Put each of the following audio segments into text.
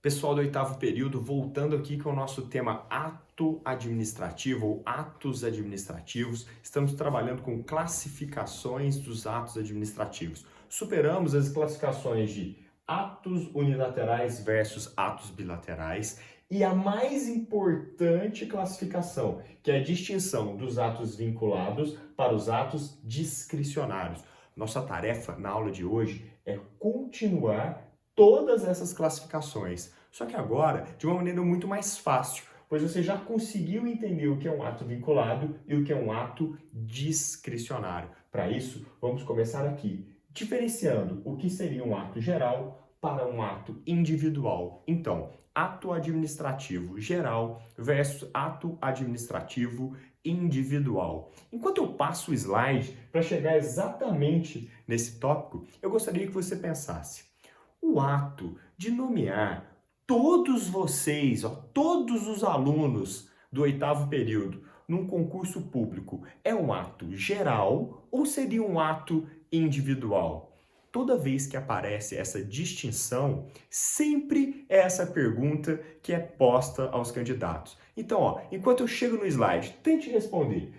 Pessoal do oitavo período, voltando aqui com o nosso tema ato administrativo ou atos administrativos, estamos trabalhando com classificações dos atos administrativos. Superamos as classificações de atos unilaterais versus atos bilaterais e a mais importante classificação, que é a distinção dos atos vinculados para os atos discricionários. Nossa tarefa na aula de hoje é continuar todas essas classificações. Só que agora, de uma maneira muito mais fácil, pois você já conseguiu entender o que é um ato vinculado e o que é um ato discricionário. Para isso, vamos começar aqui, diferenciando o que seria um ato geral para um ato individual. Então, ato administrativo geral versus ato administrativo individual. Enquanto eu passo o slide para chegar exatamente nesse tópico, eu gostaria que você pensasse: o ato de nomear todos vocês, todos os alunos do oitavo período num concurso público é um ato geral ou seria um ato individual? Toda vez que aparece essa distinção, sempre é essa pergunta que é posta aos candidatos. Então, enquanto eu chego no slide, tente responder.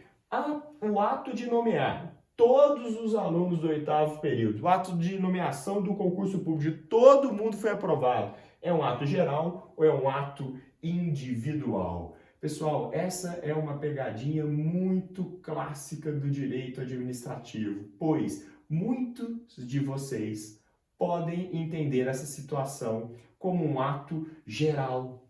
O ato de nomear todos os alunos do oitavo período, o ato de nomeação do concurso público de todo mundo foi aprovado, é um ato geral ou é um ato individual? Pessoal, essa é uma pegadinha muito clássica do direito administrativo, pois muitos de vocês podem entender essa situação como um ato geral,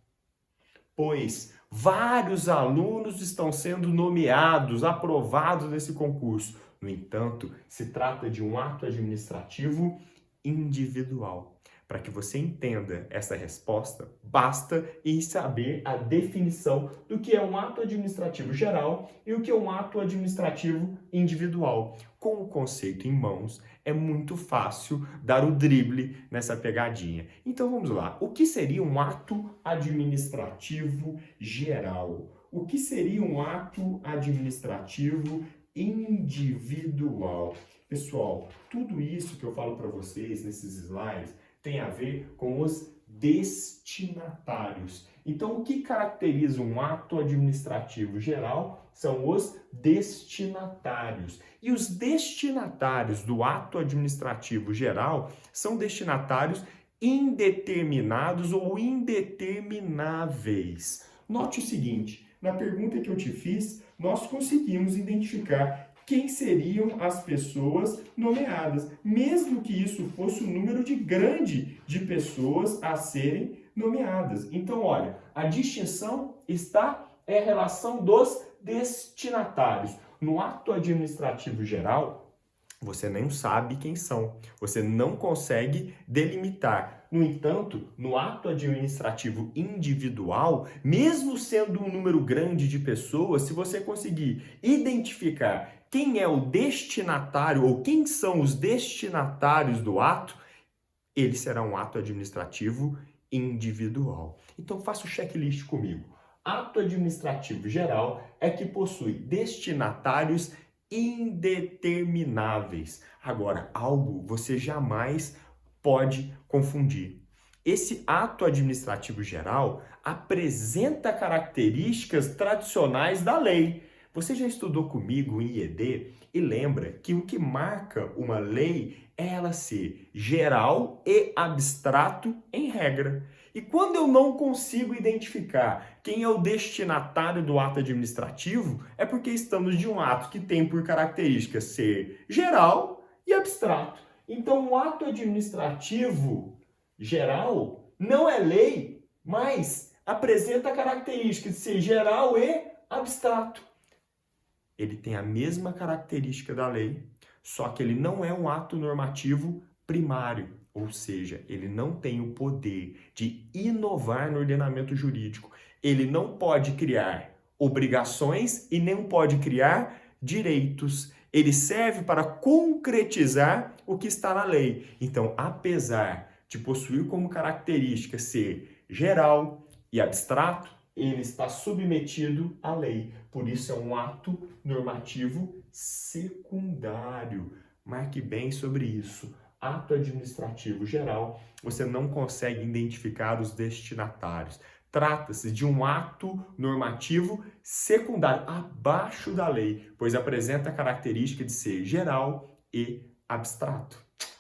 pois vários alunos estão sendo nomeados, aprovados nesse concurso. No entanto, se trata de um ato administrativo individual. Para que você entenda essa resposta, basta em saber a definição do que é um ato administrativo geral e o que é um ato administrativo individual. Com o conceito em mãos, é muito fácil dar o drible nessa pegadinha. Então vamos lá. O que seria um ato administrativo geral? O que seria um ato administrativo individual? Pessoal, tudo isso que eu falo para vocês nesses slides tem a ver com os destinatários. Então, o que caracteriza um ato administrativo geral são os destinatários. E os destinatários do ato administrativo geral são destinatários indeterminados ou indetermináveis. Note o seguinte, na pergunta que eu te fiz, nós conseguimos identificar quem seriam as pessoas nomeadas, mesmo que isso fosse um número grande de pessoas a serem nomeadas. Então, olha, a distinção é a relação dos destinatários. No ato administrativo geral, você não sabe quem são, você não consegue delimitar. No entanto, no ato administrativo individual, mesmo sendo um número grande de pessoas, se você conseguir identificar quem é o destinatário ou quem são os destinatários do ato, ele será um ato administrativo individual. Então faça o checklist comigo. Ato administrativo geral é que possui destinatários indetermináveis. Agora, algo você jamais pode confundir. Esse ato administrativo geral apresenta características tradicionais da lei. Você já estudou comigo em IED e lembra que o que marca uma lei é ela ser geral e abstrato em regra. E quando eu não consigo identificar quem é o destinatário do ato administrativo, é porque estamos de um ato que tem por característica ser geral e abstrato. Então, o ato administrativo geral não é lei, mas apresenta a característica de ser geral e abstrato. Ele tem a mesma característica da lei, só que ele não é um ato normativo primário, ou seja, ele não tem o poder de inovar no ordenamento jurídico. Ele não pode criar obrigações e nem pode criar direitos. Ele serve para concretizar o que está na lei. Então, apesar de possuir como característica ser geral e abstrato, ele está submetido à lei. Por isso é um ato normativo secundário. Marque bem sobre isso. ato administrativo geral, você não consegue identificar os destinatários. Trata-se de um ato normativo secundário, abaixo da lei, pois apresenta a característica de ser geral e abstrato.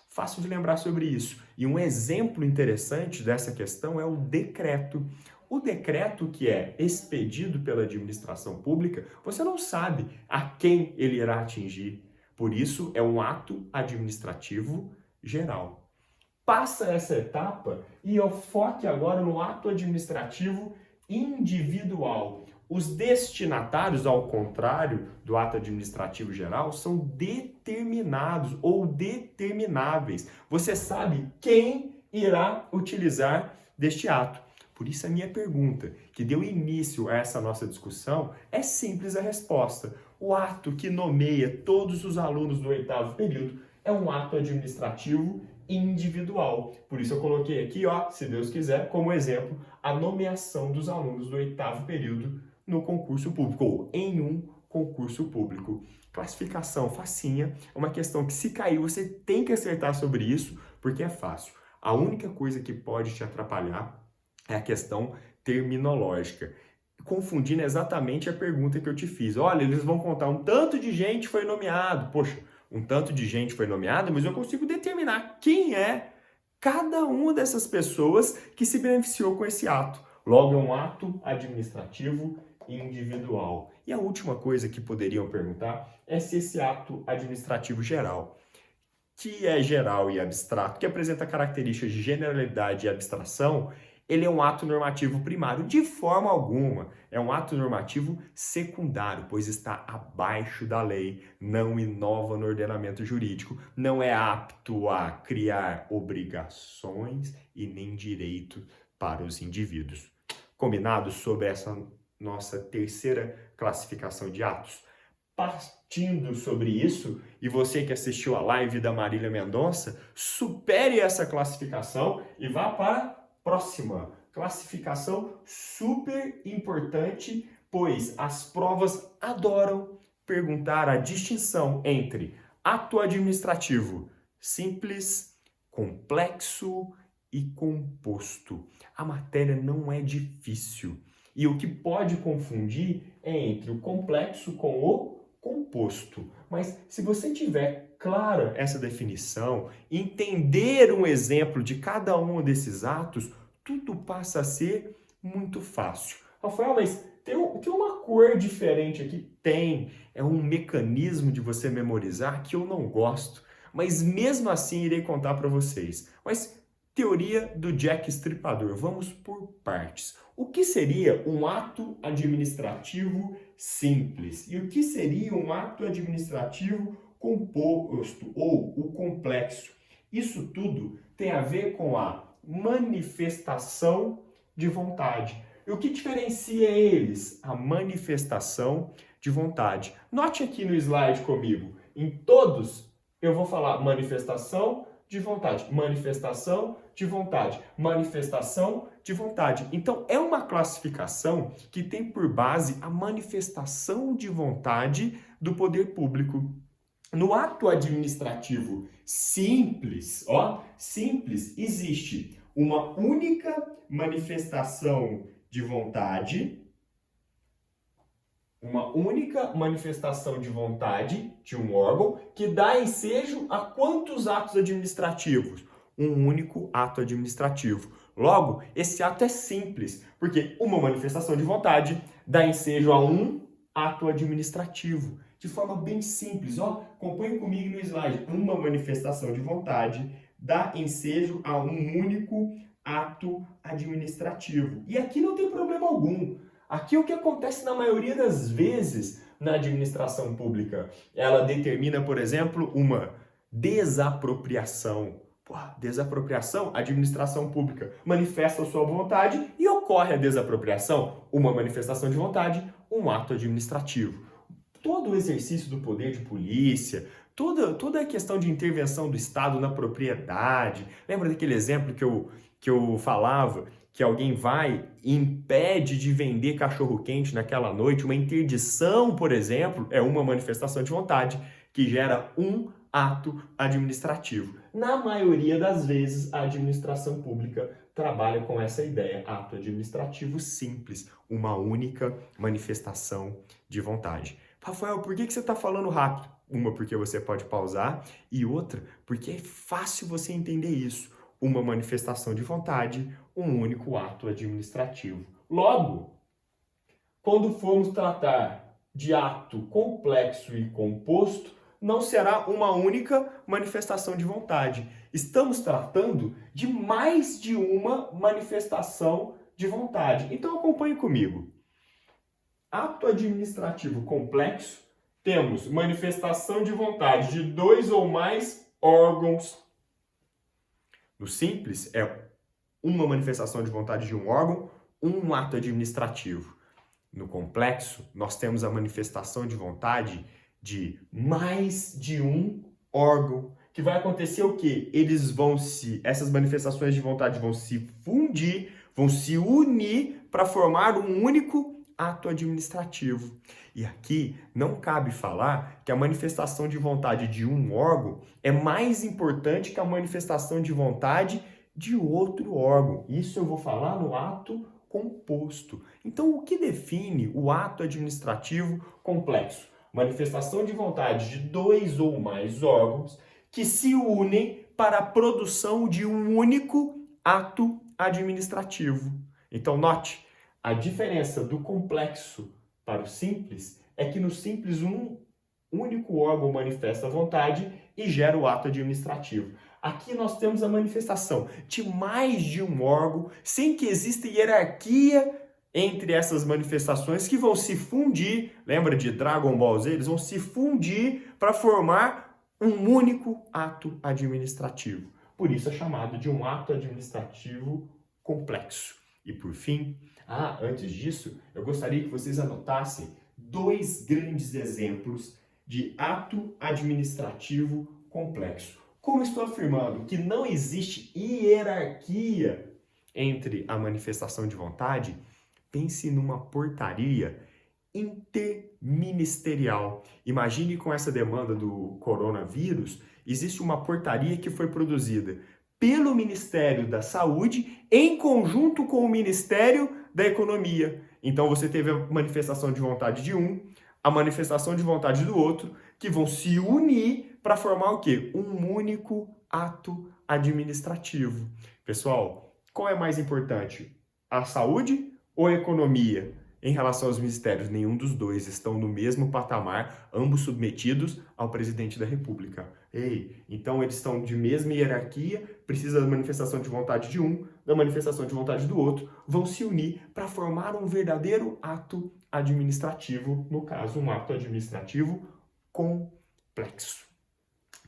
Fácil de lembrar sobre isso. E um exemplo interessante dessa questão é o decreto. O decreto que é expedido pela administração pública, você não sabe a quem ele irá atingir. Por isso, é um ato administrativo geral. Passa essa etapa e eu foque agora no ato administrativo individual. Os destinatários, ao contrário do ato administrativo geral, são determinados ou determináveis. Você sabe quem irá utilizar deste ato. Por isso a minha pergunta, que deu início a essa nossa discussão, é simples a resposta. O ato que nomeia todos os alunos do 8º período é um ato administrativo individual. Por isso eu coloquei aqui, ó, se Deus quiser, como exemplo, a nomeação dos alunos do 8º período no concurso público, ou em um concurso público. Classificação facinha, é uma questão que se cair você tem que acertar sobre isso, porque é fácil. A única coisa que pode te atrapalhar é a questão terminológica, confundindo exatamente a pergunta que eu te fiz. Olha, eles vão contar um tanto de gente foi nomeado. Poxa, um tanto de gente foi nomeada, mas eu consigo determinar quem é cada uma dessas pessoas que se beneficiou com esse ato. Logo, é um ato administrativo individual. E a última coisa que poderiam perguntar é se esse ato administrativo geral, que é geral e abstrato, que apresenta características de generalidade e abstração, ele é um ato normativo primário. De forma alguma, é um ato normativo secundário, pois está abaixo da lei, não inova no ordenamento jurídico, não é apto a criar obrigações e nem direito para os indivíduos. Combinado sobre essa nossa terceira classificação de atos? Partindo sobre isso, e você que assistiu a live da Marília Mendonça, supere essa classificação e vá para próxima classificação super importante, pois as provas adoram perguntar a distinção entre ato administrativo simples, complexo e composto. A matéria não é difícil e o que pode confundir é entre o complexo com o composto. Mas se você tiver clara essa definição, entender um exemplo de cada um desses atos, tudo passa a ser muito fácil. Rafael, mas tem uma cor diferente aqui? Tem. É um mecanismo de você memorizar que eu não gosto. Mas mesmo assim irei contar para vocês. Mas teoria do Jack Stripador. Vamos por partes. O que seria um ato administrativo simples? E o que seria um ato administrativo composto ou o complexo? Isso tudo tem a ver com a manifestação de vontade. E o que diferencia eles? A manifestação de vontade. Note aqui no slide comigo. Em todos eu vou falar manifestação de vontade, manifestação de vontade, manifestação de vontade. Então, é uma classificação que tem por base a manifestação de vontade do poder público. No ato administrativo simples, simples, existe uma única manifestação de vontade, de um órgão que dá ensejo a quantos atos administrativos? Um único ato administrativo. Logo, esse ato é simples, porque uma manifestação de vontade dá ensejo a um ato administrativo. De forma bem simples, acompanhe comigo no slide. Uma manifestação de vontade dá ensejo a um único ato administrativo. E aqui não tem problema algum. Aqui o que acontece na maioria das vezes na administração pública? Ela determina, por exemplo, uma desapropriação. Desapropriação, administração pública manifesta a sua vontade e ocorre a desapropriação. Uma manifestação de vontade, um ato administrativo. Todo o exercício do poder de polícia, toda a questão de intervenção do Estado na propriedade. Lembra daquele exemplo que eu falava? Que alguém vai e impede de vender cachorro-quente naquela noite, uma interdição, por exemplo, é uma manifestação de vontade que gera um ato administrativo. Na maioria das vezes, a administração pública trabalha com essa ideia, ato administrativo simples, uma única manifestação de vontade. Rafael, por que você está falando rápido? Uma, porque você pode pausar, e outra, porque é fácil você entender isso. Uma manifestação de vontade, um único ato administrativo. Logo, quando formos tratar de ato complexo e composto, não será uma única manifestação de vontade. Estamos tratando de mais de uma manifestação de vontade. Então acompanhe comigo. Ato administrativo complexo, temos manifestação de vontade de 2 ou mais órgãos. No simples, é uma manifestação de vontade de um órgão, um ato administrativo. No complexo, nós temos a manifestação de vontade de mais de um órgão. Que vai acontecer o quê? Essas manifestações de vontade vão se fundir, vão se unir para formar um único ato administrativo. E aqui não cabe falar que a manifestação de vontade de um órgão é mais importante que a manifestação de vontade de outro órgão. Isso eu vou falar no ato composto. Então, o que define o ato administrativo complexo? Manifestação de vontade de 2 ou mais órgãos que se unem para a produção de um único ato administrativo. Então, note, a diferença do complexo para o simples é que no simples um único órgão manifesta a vontade e gera o ato administrativo. Aqui nós temos a manifestação de mais de um órgão, sem que exista hierarquia entre essas manifestações que vão se fundir, lembra de Dragon Ball Z? Eles vão se fundir para formar um único ato administrativo. Por isso é chamado de um ato administrativo complexo. E por fim, antes disso, eu gostaria que vocês anotassem 2 grandes exemplos de ato administrativo complexo. Como estou afirmando que não existe hierarquia entre a manifestação de vontade, pense numa portaria interministerial. Imagine com essa demanda do coronavírus, existe uma portaria que foi produzida pelo Ministério da Saúde em conjunto com o Ministério da Economia. Então você teve a manifestação de vontade de um, a manifestação de vontade do outro, que vão se unir para formar o quê? Um único ato administrativo. Pessoal, qual é mais importante? A saúde ou a economia? Em relação aos ministérios, nenhum dos dois estão no mesmo patamar, ambos submetidos ao presidente da República. Então eles estão de mesma hierarquia, precisa da manifestação de vontade de um, da manifestação de vontade do outro, vão se unir para formar um verdadeiro ato administrativo, no caso, um ato administrativo complexo.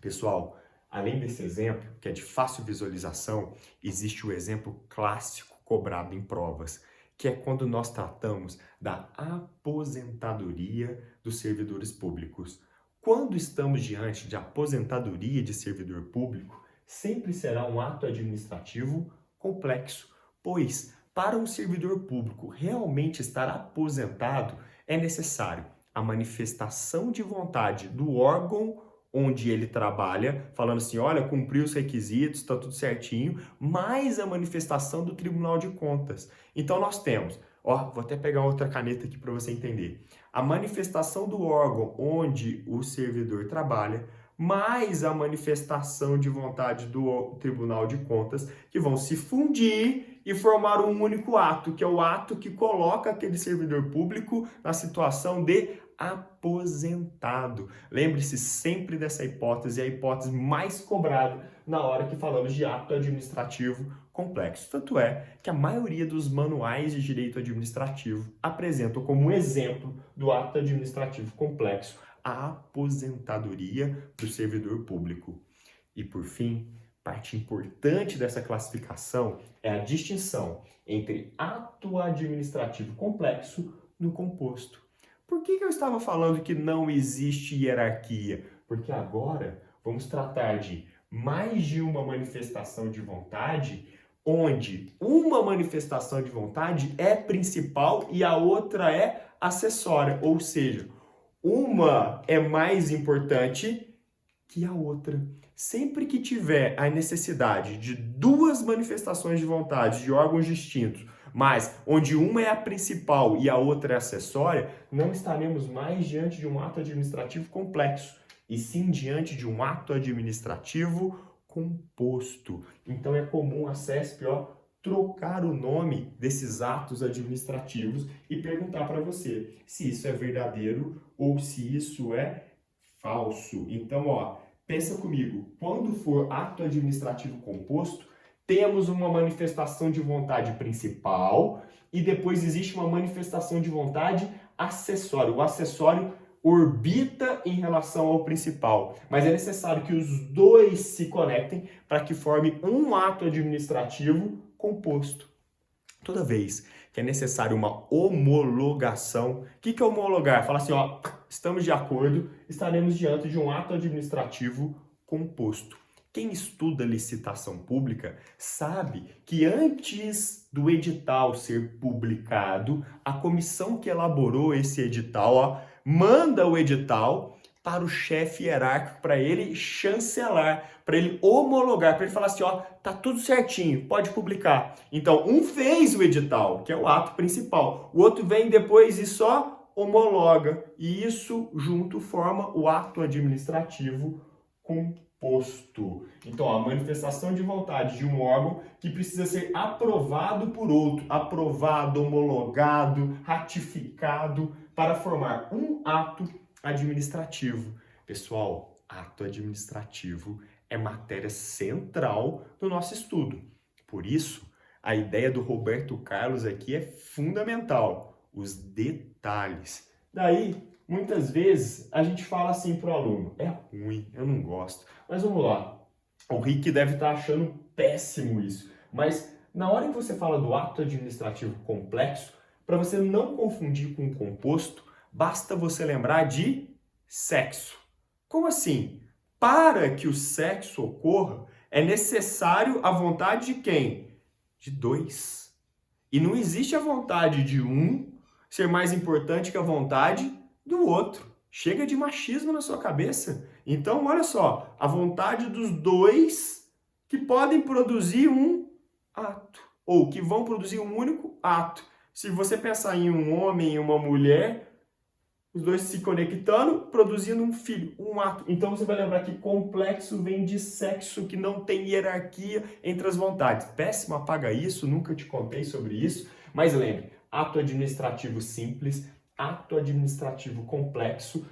Pessoal, além desse exemplo, que é de fácil visualização, existe o exemplo clássico cobrado em provas, que é quando nós tratamos da aposentadoria dos servidores públicos. Quando estamos diante de aposentadoria de servidor público, sempre será um ato administrativo complexo, pois para um servidor público realmente estar aposentado é necessário a manifestação de vontade do órgão onde ele trabalha, falando assim, olha, cumpriu os requisitos, está tudo certinho, mais a manifestação do Tribunal de Contas. Então nós temos, vou até pegar outra caneta aqui para você entender, a manifestação do órgão onde o servidor trabalha, mais a manifestação de vontade do Tribunal de Contas, que vão se fundir e formar um único ato, que é o ato que coloca aquele servidor público na situação de aposentado. Lembre-se sempre dessa hipótese, é a hipótese mais cobrada na hora que falamos de ato administrativo complexo. Tanto é que a maioria dos manuais de direito administrativo apresentam como exemplo do ato administrativo complexo a aposentadoria do servidor público. E por fim, parte importante dessa classificação é a distinção entre ato administrativo complexo no composto. Por que eu estava falando que não existe hierarquia? Porque agora vamos tratar de mais de uma manifestação de vontade, onde uma manifestação de vontade é principal e a outra é acessória, ou seja, uma é mais importante que a outra. Sempre que tiver a necessidade de duas manifestações de vontade de órgãos distintos, mas onde uma é a principal e a outra é acessória, não estaremos mais diante de um ato administrativo complexo, e sim diante de um ato administrativo composto. Então é comum a CESP, trocar o nome desses atos administrativos e perguntar para você se isso é verdadeiro ou se isso é falso. Então, pensa comigo, quando for ato administrativo composto, temos uma manifestação de vontade principal e depois existe uma manifestação de vontade acessória. O acessório orbita em relação ao principal, mas é necessário que os dois se conectem para que forme um ato administrativo composto. Toda vez que é necessário uma homologação, o que é homologar? Fala assim, estamos de acordo, estaremos diante de um ato administrativo composto. Quem estuda licitação pública sabe que antes do edital ser publicado, a comissão que elaborou esse edital, manda o edital para o chefe hierárquico, para ele chancelar, para ele homologar, para ele falar assim, tá tudo certinho, pode publicar. Então, um fez o edital, que é o ato principal, o outro vem depois e só homologa, e isso junto forma o ato administrativo composto. Então, a manifestação de vontade de um órgão que precisa ser aprovado por outro, aprovado, homologado, ratificado, para formar um ato administrativo. Pessoal, ato administrativo é matéria central do nosso estudo. Por isso, a ideia do Roberto Carlos aqui é fundamental, os detalhes. Daí, muitas vezes, a gente fala assim para o aluno, é ruim, eu não gosto. Mas vamos lá, o Rick deve estar achando péssimo isso. Mas na hora que você fala do ato administrativo complexo, para você não confundir com o composto, basta você lembrar de sexo. Como assim? Para que o sexo ocorra, é necessário a vontade de quem? De dois. E não existe a vontade de um ser mais importante que a vontade do outro. Chega de machismo na sua cabeça. Então, olha só, a vontade dos dois que podem produzir um ato, ou que vão produzir um único ato. Se você pensar em um homem e uma mulher, os dois se conectando, produzindo um filho, um ato. Então você vai lembrar que complexo vem de sexo, que não tem hierarquia entre as vontades. Péssimo, apaga isso, nunca te contei sobre isso. Mas lembre, ato administrativo simples, ato administrativo complexo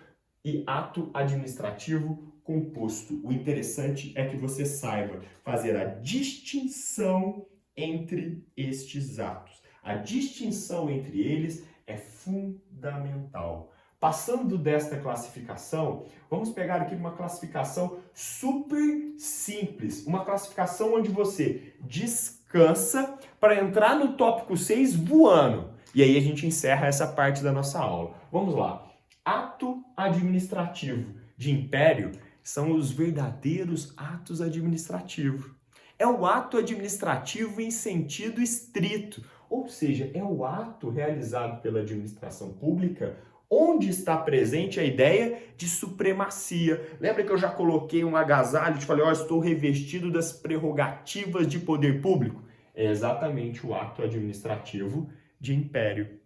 e ato administrativo composto. O interessante é que você saiba fazer a distinção entre estes atos. A distinção entre eles é fundamental. Passando desta classificação, vamos pegar aqui uma classificação super simples. Uma classificação onde você descansa para entrar no tópico 6 voando. E aí a gente encerra essa parte da nossa aula. Vamos lá. Ato administrativo de império são os verdadeiros atos administrativos. É o ato administrativo em sentido estrito, ou seja, é o ato realizado pela administração pública onde está presente a ideia de supremacia. Lembra que eu já coloquei um agasalho e te falei, estou revestido das prerrogativas de poder público? É exatamente o ato administrativo de império.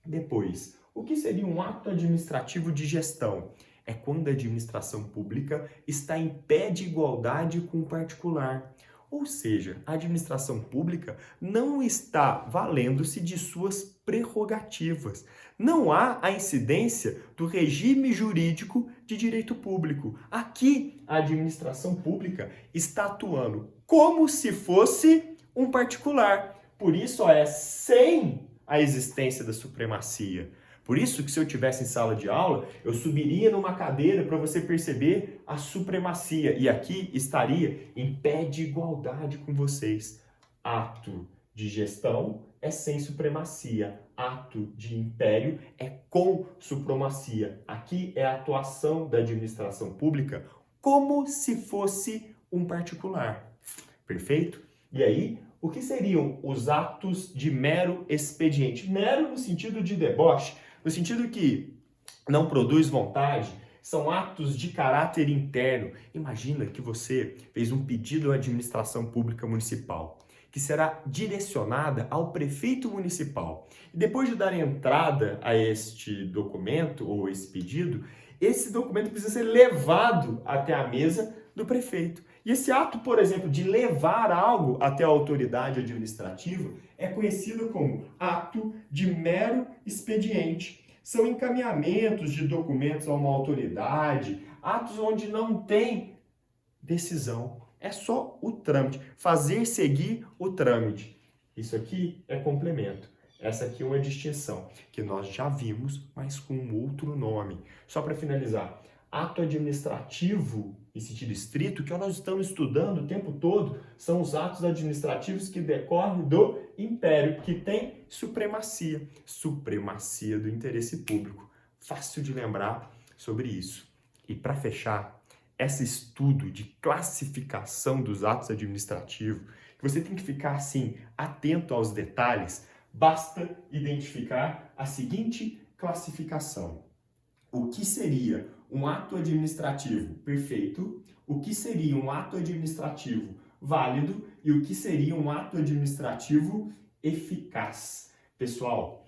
Depois, o que seria um ato administrativo de gestão? É quando a administração pública está em pé de igualdade com o particular. Ou seja, a administração pública não está valendo-se de suas prerrogativas. Não há a incidência do regime jurídico de direito público. Aqui, a administração pública está atuando como se fosse um particular. Por isso, é sem a existência da supremacia. Por isso que se eu estivesse em sala de aula, eu subiria numa cadeira para você perceber a supremacia. E aqui estaria em pé de igualdade com vocês. Ato de gestão é sem supremacia. Ato de império é com supremacia. Aqui é a atuação da administração pública como se fosse um particular. Perfeito? E aí, o que seriam os atos de mero expediente? Mero no sentido de deboche, no sentido que não produz vontade, são atos de caráter interno. Imagina que você fez um pedido à administração pública municipal, que será direcionada ao prefeito municipal. E depois de dar entrada a este documento ou esse pedido, esse documento precisa ser levado até a mesa do prefeito. E esse ato, por exemplo, de levar algo até a autoridade administrativa é conhecido como ato de mero expediente. São encaminhamentos de documentos a uma autoridade, atos onde não tem decisão. É só o trâmite, fazer seguir o trâmite. Isso aqui é complemento. Essa aqui é uma distinção que nós já vimos, mas com um outro nome. Só para finalizar, ato administrativo, em sentido estrito, que nós estamos estudando o tempo todo, são os atos administrativos que decorrem do império, que tem supremacia do interesse público. Fácil de lembrar sobre isso. E para fechar, esse estudo de classificação dos atos administrativos, que você tem que ficar assim, atento aos detalhes, basta identificar a seguinte classificação. O que seria um ato administrativo perfeito, o que seria um ato administrativo válido e o que seria um ato administrativo eficaz. Pessoal,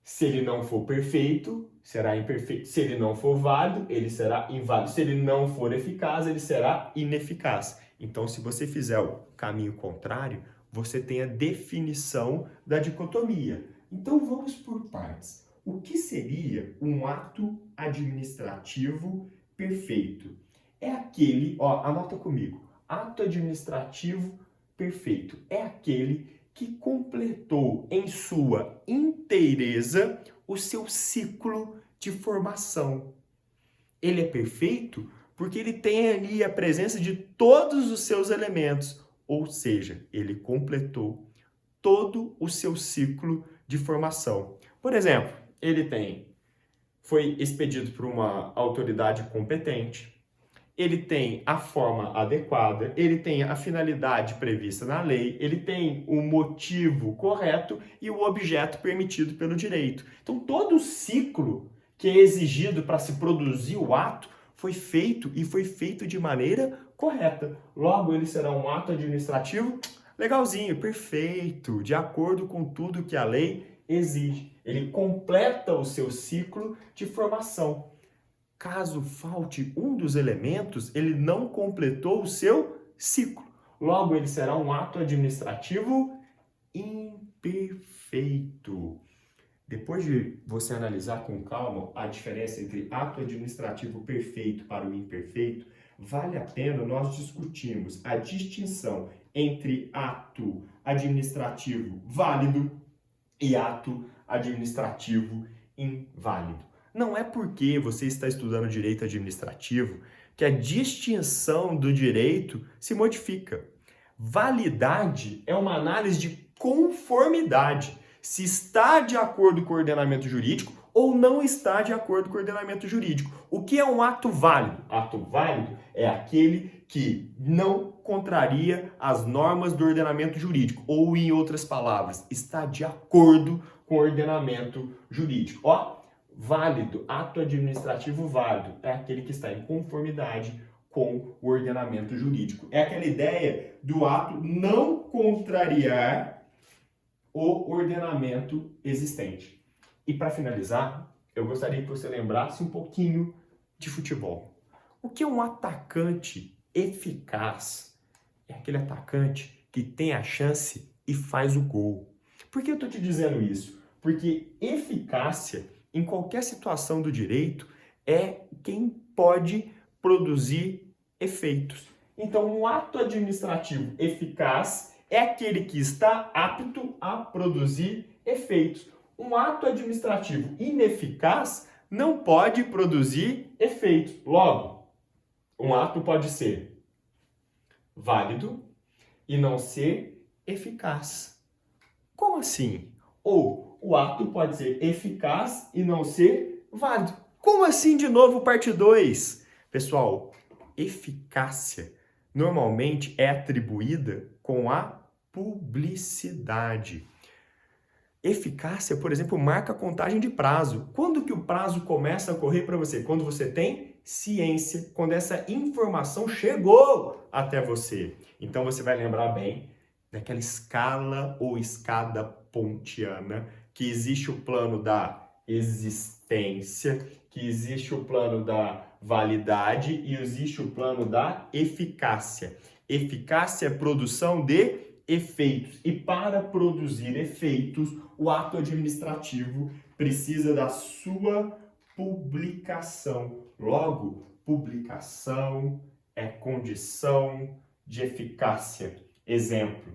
se ele não for perfeito, será imperfeito. Se ele não for válido, ele será inválido. Se ele não for eficaz, ele será ineficaz. Então, se você fizer o caminho contrário, você tem a definição da dicotomia. Então, vamos por partes. O que seria um ato administrativo perfeito? É aquele, anota comigo, ato administrativo perfeito é aquele que completou em sua inteireza o seu ciclo de formação. Ele é perfeito porque ele tem ali a presença de todos os seus elementos, ou seja, ele completou todo o seu ciclo de formação. Por exemplo, ele foi expedido por uma autoridade competente, ele tem a forma adequada, ele tem a finalidade prevista na lei, ele tem o motivo correto e o objeto permitido pelo direito. Então, todo o ciclo que é exigido para se produzir o ato foi feito e foi feito de maneira correta. Logo, ele será um ato administrativo legalzinho, perfeito, de acordo com tudo que a lei exige. Ele completa o seu ciclo de formação. Caso falte um dos elementos, ele não completou o seu ciclo. Logo, ele será um ato administrativo imperfeito. Depois de você analisar com calma a diferença entre ato administrativo perfeito para o imperfeito, vale a pena nós discutirmos a distinção entre ato administrativo válido e ato administrativo inválido. Não é porque você está estudando direito administrativo que a distinção do direito se modifica. Validade é uma análise de conformidade, se está de acordo com o ordenamento jurídico ou não está de acordo com o ordenamento jurídico. O que é um ato válido? Ato válido é aquele que não contraria as normas do ordenamento jurídico, ou, em outras palavras, está de acordo com o ordenamento jurídico. Válido, ato administrativo válido, é aquele que está em conformidade com o ordenamento jurídico. É aquela ideia do ato não contrariar o ordenamento existente. E para finalizar, eu gostaria que você lembrasse um pouquinho de futebol. O que é um atacante eficaz? É aquele atacante que tem a chance e faz o gol. Por que eu estou te dizendo isso? Porque eficácia em qualquer situação do direito, é quem pode produzir efeitos. Então, um ato administrativo eficaz é aquele que está apto a produzir efeitos. Um ato administrativo ineficaz não pode produzir efeitos. Logo, um ato pode ser válido e não ser eficaz. Como assim? Ou o ato pode ser eficaz e não ser válido. Como assim de novo, parte 2? Pessoal, eficácia normalmente é atribuída com a publicidade. Eficácia, por exemplo, marca a contagem de prazo. Quando que o prazo começa a correr para você? Quando você tem ciência, quando essa informação chegou até você. Então você vai lembrar bem daquela escala ou escada pontiana, que existe o plano da existência, que existe o plano da validade e existe o plano da eficácia. Eficácia é produção de efeitos. E para produzir efeitos, o ato administrativo precisa da sua publicação. Logo, publicação é condição de eficácia. Exemplo: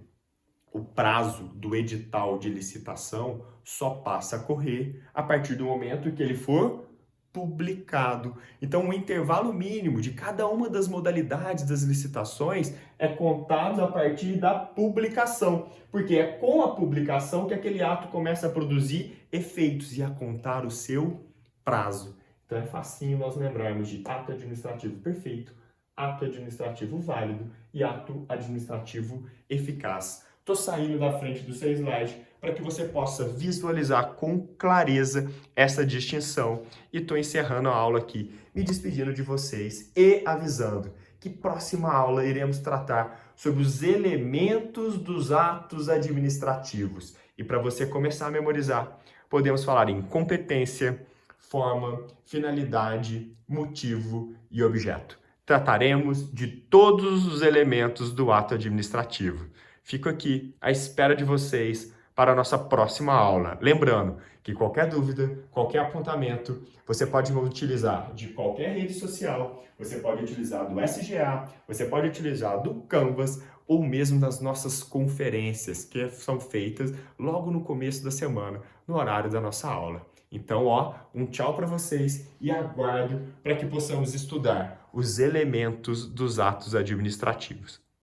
o prazo do edital de licitação só passa a correr a partir do momento que ele for publicado. Então, o intervalo mínimo de cada uma das modalidades das licitações é contado a partir da publicação, porque é com a publicação que aquele ato começa a produzir efeitos e a contar o seu prazo. Então, é facinho nós lembrarmos de ato administrativo perfeito, ato administrativo válido e ato administrativo eficaz. Estou saindo da frente do seu slide para que você possa visualizar com clareza essa distinção. E estou encerrando a aula aqui, me despedindo de vocês e avisando que próxima aula iremos tratar sobre os elementos dos atos administrativos. E para você começar a memorizar, podemos falar em competência, forma, finalidade, motivo e objeto. Trataremos de todos os elementos do ato administrativo. Fico aqui à espera de vocês para a nossa próxima aula. Lembrando que qualquer dúvida, qualquer apontamento, você pode utilizar de qualquer rede social, você pode utilizar do SGA, você pode utilizar do Canvas ou mesmo das nossas conferências que são feitas logo no começo da semana, no horário da nossa aula. Então, um tchau para vocês e aguardo para que possamos estudar os elementos dos atos administrativos.